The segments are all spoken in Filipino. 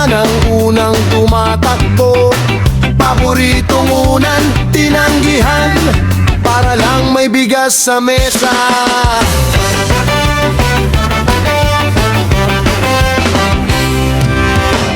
na ng unang tumatakbo. Paboritong unan, tinanggihan para lang may bigas sa mesa.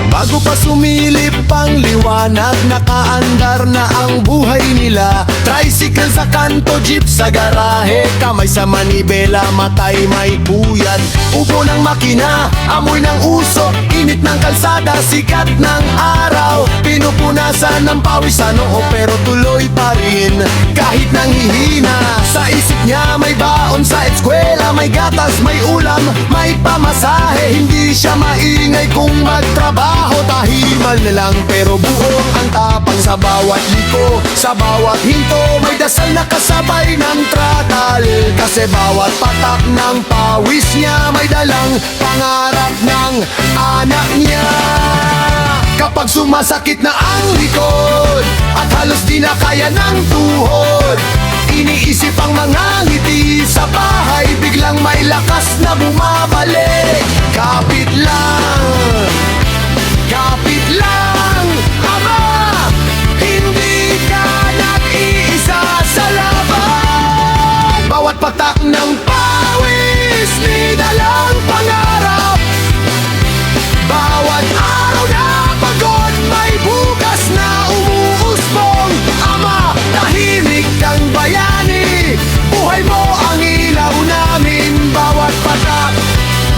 Bago pa sumilip ang liwanag, nakaandar na ang buhay nila. Tricycle sa kanto, jeep sa garahe, kamay sa manibela, matay may puyat. Ubo ng makina, amoy ng usok, init ng kalsada, sikat ng araw. Pinupunasan ng pawis sa noo pero tuloy pa rin kahit nanghihina. Sa isip niya may baon sa eskwela, may gatas, may ulam, may pamasahe. Hindi siya maingay kung magtrabaho, tahimal na lang pero buong ang tapang. Sa bawat liko, sa bawat hinto, may dasal na kasabay ng tratal. Kasi bawat patak ng pawis niya may dalang pangarap ng anak niya. Kapag sumasakit na ang likod at halos di na kaya ng tuhod, iniisip ang mga ngiti sa bahay, biglang may lakas na bumabalik. Kapit lang, kapit lang, ama, hindi ka nag-iisa sa laban. Bawat patak ng pawis, may dalang pangarap. Bawat araw na pagod, may bukas na umuusbong. Ama, tahimik kang bayani, buhay mo ang ilaw namin. Bawat patak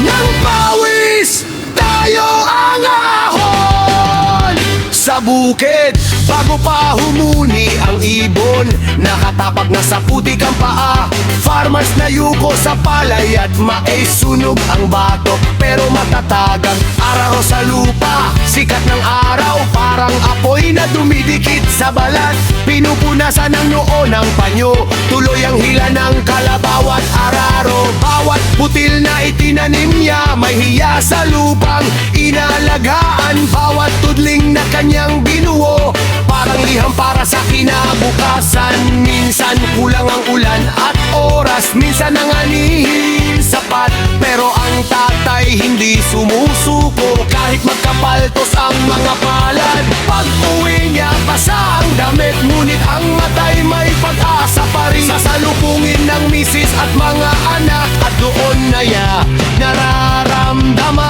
ng pawis, tayo ang ahon. Sa bukid, bago pa humuni ang ibon, nakatapak na sa putik ang paa. Farmers na yuko sa palay at maisunog ang batok, pero matatag ang araw sa lupa. Sikat ng araw, parang apoy na dumidikit sa balat. Pinupunasan ng noo ng panyo, tuloy ang hila ng kalabawat araro. Bawat putil na itinanim niya, may hiya sa lupang inalagaan. Bawat tudling na kanyang binuo, parang liham para sa kinabukasan. Minsan kulang ang ulan at oras, minsan ang anihin sapat, pero ang tatay hindi sumusuko. Kahit magkapaltos ang mga palad, pag-uwi niya basa ang damit, ngunit ang matay may pag-asa pa rin. Sasalubungin ng misis at mga anak, at doon na niya nararamdaman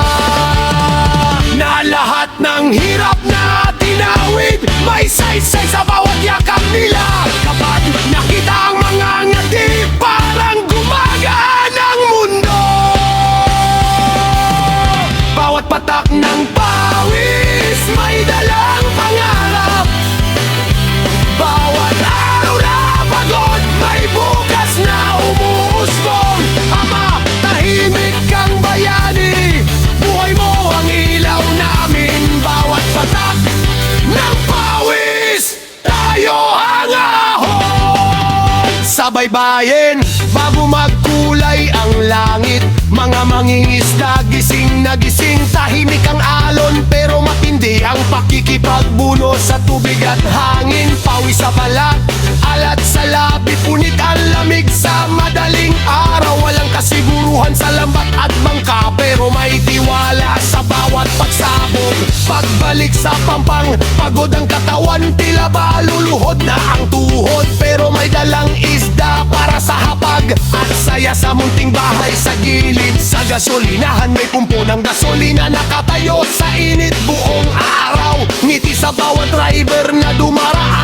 na lahat ng hirap na tinawid, may saysay sa bawat yakap nila. Kapag nakita ang mga ngati, parang gumagaan ang mundo. Bawat patak ng pawis, may dalang pangarap. Bawat araw na pagod, may bukas na umuusbong. Ama, tahimik kang bayani, buhay mo ang ilaw namin. Bawat patak ng pawis, tayo ang ahon. Sa baybayin, bago magkulay ang langit, mga mangingisda gising na gising. Tahimik ang alon pero matindi ang pakikipagbuno sa tubig at hangin. Pawis sa balat, alat sa labi, punit ang lamig sa madaling araw. Walang kasiguruhan sa lambat at bangka, pero may tiwala sa bawat pagsabog. Pagbalik sa pampang, pagod ang katawan, tila ba luluhod na ang tuhod, pero may dalang isda para sa hapag at saya sa munting bahay sa gilid. Sa gasolinahan may pumpo ng gasolina, nakatayo sa init buong araw. Ngiti sa bawat driver na dumaraan,